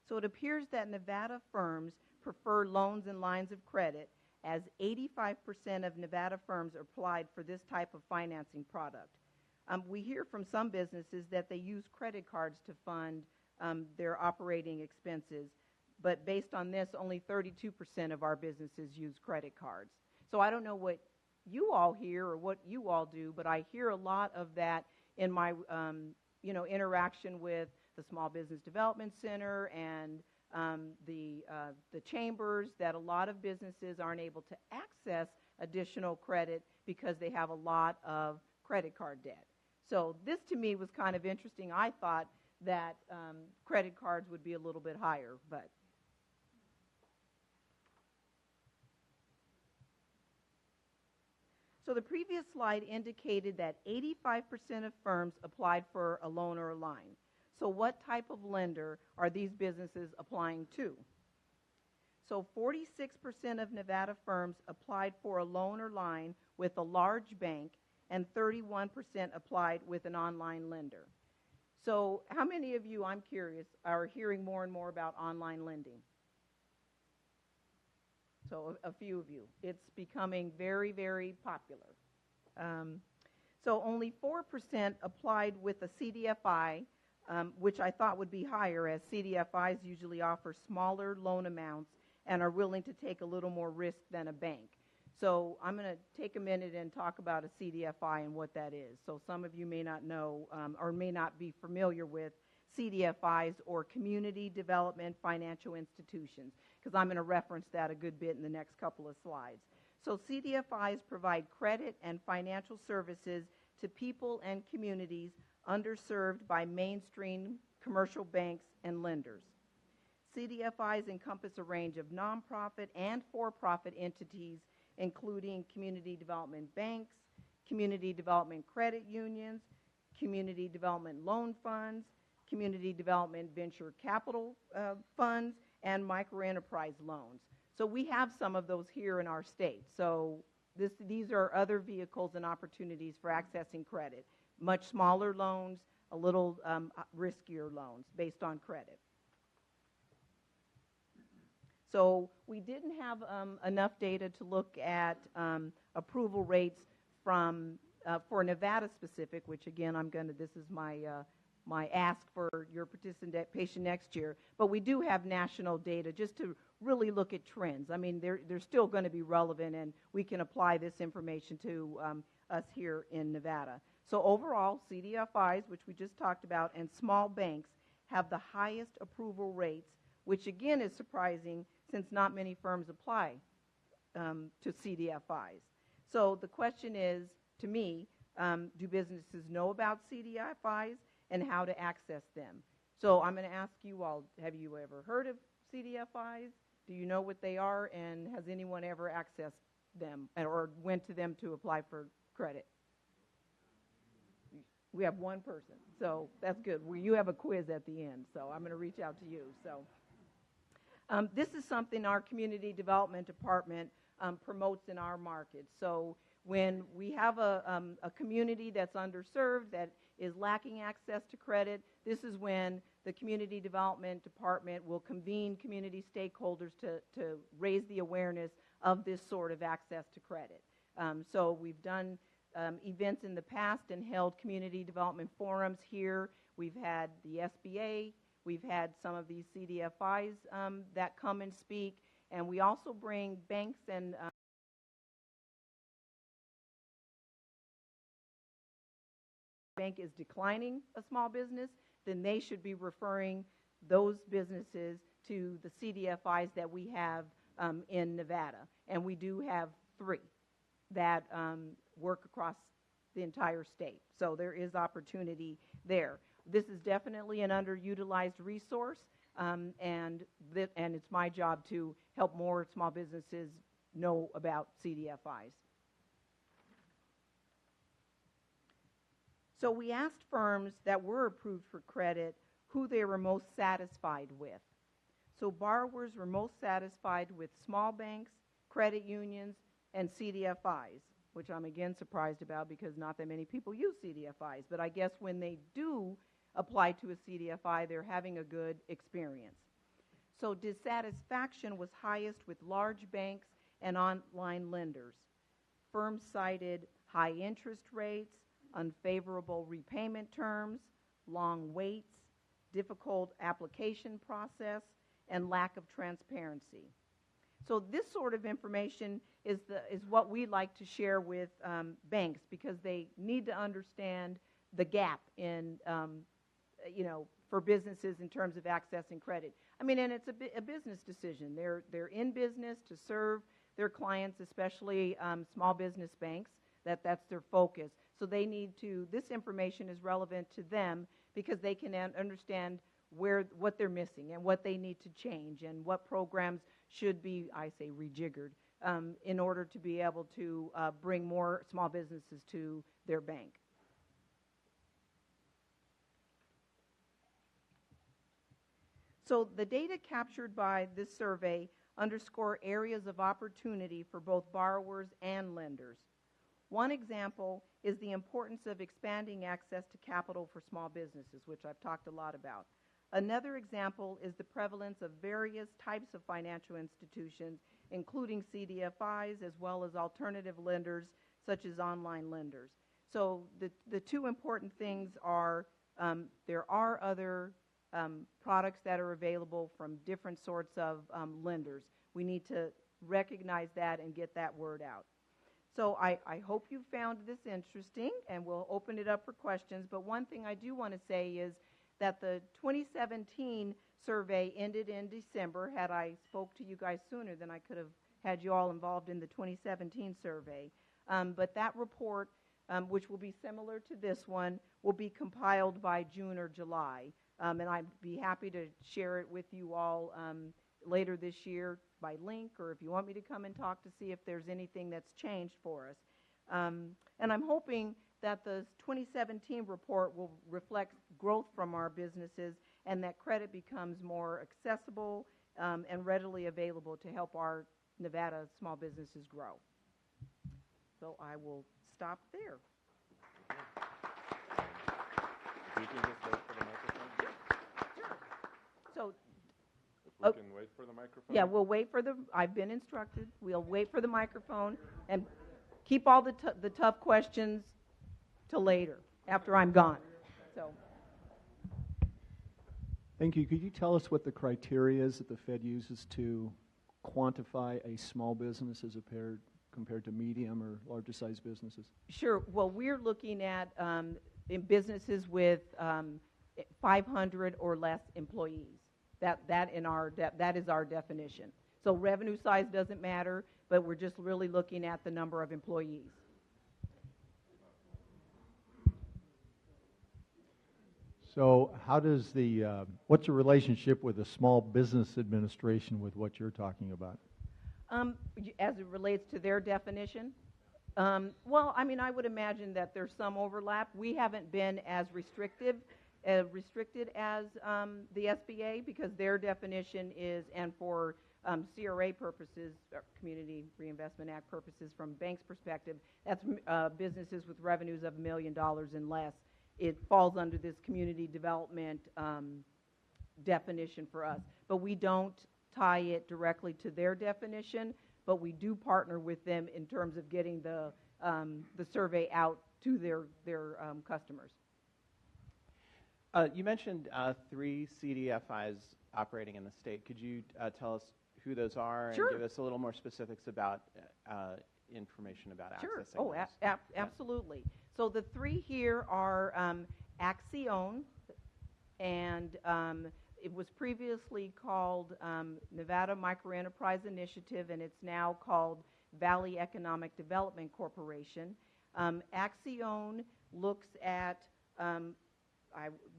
So it appears that Nevada firms prefer loans and lines of credit, as 85% of Nevada firms applied for this type of financing product. We hear from some businesses that they use credit cards to fund their operating expenses, but based on this, only 32% of our businesses use credit cards. So I don't know what you all hear or what you all do, but I hear a lot of that in my interaction with the Small Business Development Center and the chambers, that a lot of businesses aren't able to access additional credit because they have a lot of credit card debt. So this to me was kind of interesting. I thought that credit cards would be a little bit higher, but so the previous slide indicated that 85% of firms applied for a loan or a line. So what type of lender are these businesses applying to? So 46% of Nevada firms applied for a loan or line with a large bank, and 31% applied with an online lender. So how many of you, I'm curious, are hearing more and more about online lending? So a few of you. It's becoming very, very popular. So only 4% applied with a CDFI, which I thought would be higher, as CDFIs usually offer smaller loan amounts and are willing to take a little more risk than a bank. So I'm going to take a minute and talk about a CDFI and what that is. So some of you may not know or may not be familiar with CDFIs, or Community Development Financial Institutions, because I'm going to reference that a good bit in the next couple of slides. So CDFIs provide credit and financial services to people and communities underserved by mainstream commercial banks and lenders. CDFIs encompass a range of nonprofit and for-profit entities, including community development banks, community development credit unions, community development loan funds, community development venture capital funds, and microenterprise loans. So we have some of those here in our state. So these are other vehicles and opportunities for accessing credit. Much smaller loans, a little riskier loans based on credit. So we didn't have enough data to look at approval rates from for Nevada specific, which again this is my ask for your participation next year. But we do have national data just to really look at trends. I mean, they're still going to be relevant, and we can apply this information to us here in Nevada. So overall, CDFIs, which we just talked about, and small banks have the highest approval rates, which again is surprising since not many firms apply to CDFIs. So the question is, to me, do businesses know about CDFIs and how to access them? So I'm going to ask you all, have you ever heard of CDFIs? Do you know what they are, and has anyone ever accessed them or went to them to apply for credit? We have one person, so that's good. You have a quiz at the end, so I'm going to reach out to you. So this is something our community development department promotes in our market. So when we have a community that's underserved, that is lacking access to credit, this is when the community development department will convene community stakeholders to raise the awareness of this sort of access to credit. So we've done events in the past and held community development forums here. We've had the SBA, we've had some of these CDFIs that come and speak, and we also bring banks and bank is declining a small business, then they should be referring those businesses to the CDFIs that we have in Nevada. And we do have 3 that work across the entire state. So there is opportunity there. This is definitely an underutilized resource, and it's my job to help more small businesses know about CDFIs. So we asked firms that were approved for credit who they were most satisfied with. So borrowers were most satisfied with small banks, credit unions, and CDFIs, which I'm again surprised about because not that many people use CDFIs. But I guess when they do apply to a CDFI, they're having a good experience. So dissatisfaction was highest with large banks and online lenders. Firms cited high interest rates, unfavorable repayment terms, long waits, difficult application process, and lack of transparency. So this sort of information is what we like to share with banks, because they need to understand the gap in, for businesses in terms of accessing credit. I mean, and it's a business decision. They're in business to serve their clients, especially small business banks. That's their focus. So they need to, this information is relevant to them because they can understand what they're missing and what they need to change and what programs should be, I say, rejiggered in order to be able to bring more small businesses to their bank. So the data captured by this survey underscore areas of opportunity for both borrowers and lenders. One example is the importance of expanding access to capital for small businesses, which I've talked a lot about. Another example is the prevalence of various types of financial institutions, including CDFIs, as well as alternative lenders, such as online lenders. So the 2 important things are there are other products that are available from different sorts of lenders. We need to recognize that and get that word out. So I hope you found this interesting, and we'll open it up for questions. But one thing I do want to say is that the 2017 survey ended in December. Had I spoke to you guys sooner, then I could have had you all involved in the 2017 survey. But that report, which will be similar to this one, will be compiled by June or July. And I'd be happy to share it with you all later this year by link, or if you want me to come and talk to see if there's anything that's changed for us. And I'm hoping that the 2017 report will reflect growth from our businesses and that credit becomes more accessible and readily available to help our Nevada small businesses grow. So I will stop there. You can just wait for the microphone? Sure. So we can wait for the microphone? Yeah, we'll wait for I've been instructed, we'll wait for the microphone and keep all the tough questions till later, after I'm gone. So. Thank you. Could you tell us what the criteria is that the Fed uses to quantify a small business as compared to medium or larger size businesses? Sure. Well, we're looking at in businesses with 500 or less employees. That is our definition. So revenue size doesn't matter, but we're just really looking at the number of employees. So how does what's the relationship with the Small Business Administration with what you're talking about? As it relates to their definition? Well, I mean, I would imagine that there's some overlap. We haven't been as restricted as the SBA because their definition is, and for CRA purposes, Community Reinvestment Act purposes, from bank's perspective, that's businesses with revenues of $1 million and less. It falls under this community development definition for us. But we don't tie it directly to their definition, but we do partner with them in terms of getting the survey out to their customers. You mentioned 3 CDFIs operating in the state. Could you tell us who those are Sure. and give us a little more specifics about information about Sure. accessing those? Absolutely. So the 3 here are Axion, and it was previously called Nevada Microenterprise Initiative, and it's now called Valley Economic Development Corporation. Axion looks at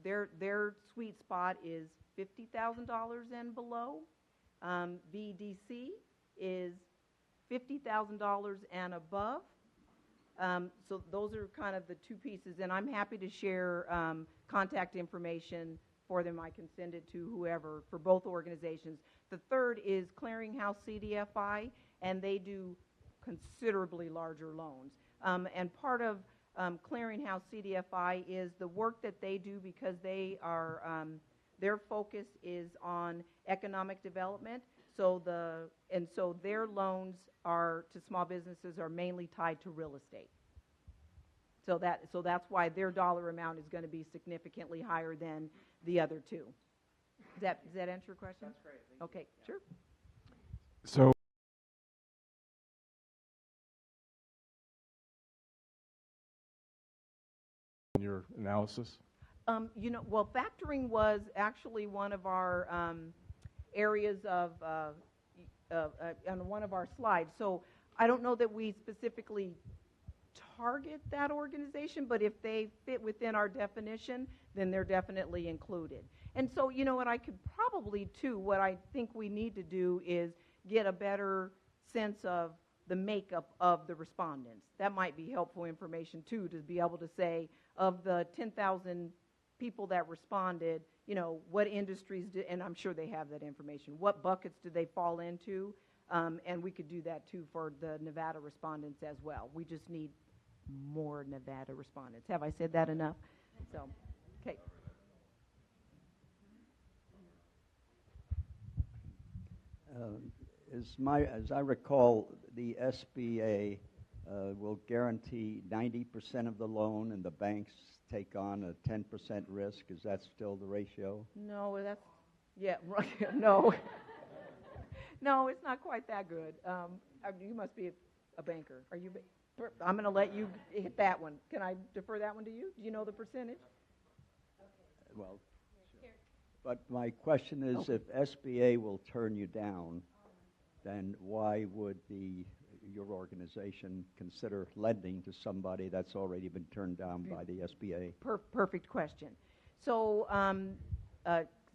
their sweet spot is $50,000 and below. VDC is $50,000 and above. So those are kind of the 2 pieces, and I'm happy to share contact information for them. I can send it to whoever for both organizations. The third is Clearinghouse CDFI, and they do considerably larger loans. And part of Clearinghouse CDFI is the work that they do because they are their focus is on economic development. So their loans to small businesses are mainly tied to real estate. So that's why their dollar amount is going to be significantly higher than the other 2. Does that answer your question? That's great. Okay, sure. So your analysis? Well, factoring was actually one of our areas of on one of our slides. So I don't know that we specifically target that organization, but if they fit within our definition, then they're definitely included. And so, you know what, I could probably, too, what I think we need to do is get a better sense of the makeup of the respondents. That might be helpful information, too, to be able to say, of the 10,000 people that responded, what industries did, and I'm sure they have that information, what buckets did they fall into, and we could do that, too, for the Nevada respondents as well. We just need more Nevada respondents. Have I said that enough? So, okay. As I recall, the SBA will guarantee 90% of the loan, and the banks take on a 10% risk. Is that still the ratio? No, right. No. No, it's not quite that good. You must be a banker. Are you? I'm going to let you hit that one. Can I defer that one to you? Do you know the percentage? Well, sure. But my question is, if SBA will turn you down, then why would your organization consider lending to somebody that's already been turned down by the SBA? Perfect question. So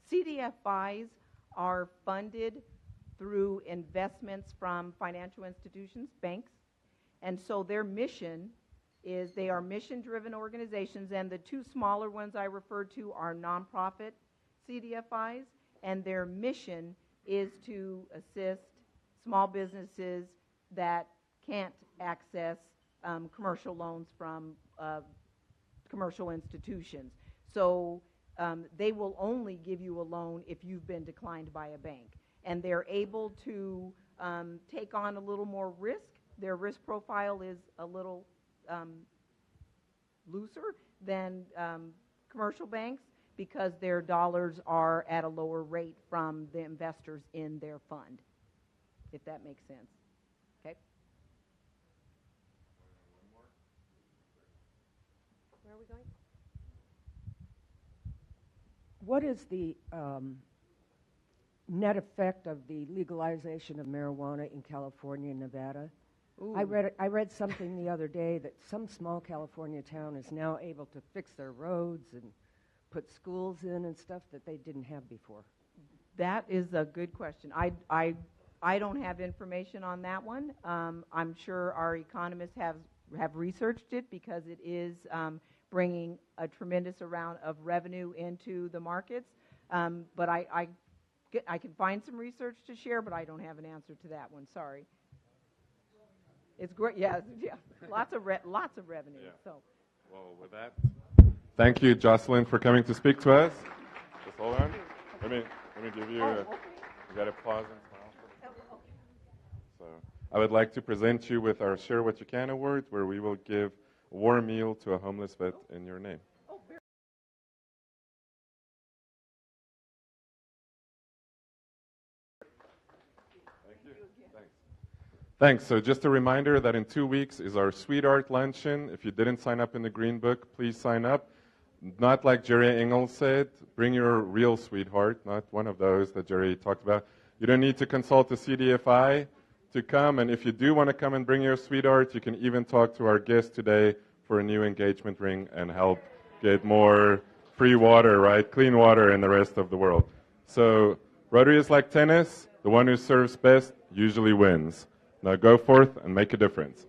CDFIs are funded through investments from financial institutions, banks, and so their mission is they are mission-driven organizations, and the 2 smaller ones I referred to are nonprofit CDFIs, and their mission is to assist small businesses that can't access commercial loans from commercial institutions. So they will only give you a loan if you've been declined by a bank. And they're able to take on a little more risk. Their risk profile is a little looser than commercial banks because their dollars are at a lower rate from the investors in their fund, if that makes sense. Okay? Where are we going? What is the net effect of the legalization of marijuana in California and Nevada? Ooh. I read something the other day that some small California town is now able to fix their roads and put schools in and stuff that they didn't have before? That is a good question. I don't have information on that one. I'm sure our economists have researched it because it is bringing a tremendous amount of revenue into the markets. But I can find some research to share, but I don't have an answer to that one. Sorry. It's great. Yeah. Lots of revenue. Yeah. So. Well, with that, thank you, Jocelyn, for coming to speak to us. Just hold on. Let me give you. You got applause and smile. So I would like to present you with our Share What You Can Award, where we will give a warm meal to a homeless vet in your name. Thanks. So just a reminder that in 2 weeks is our Sweetheart Luncheon. If you didn't sign up in the Green Book, please sign up. Not like Jerry Engel said, bring your real sweetheart, not one of those that Jerry talked about. You don't need to consult the CDFI to come, and if you do want to come and bring your sweetheart, you can even talk to our guest today for a new engagement ring and help get more free water, right? Clean water in the rest of the world. So Rotary is like tennis. The one who serves best usually wins. Now go forth and make a difference.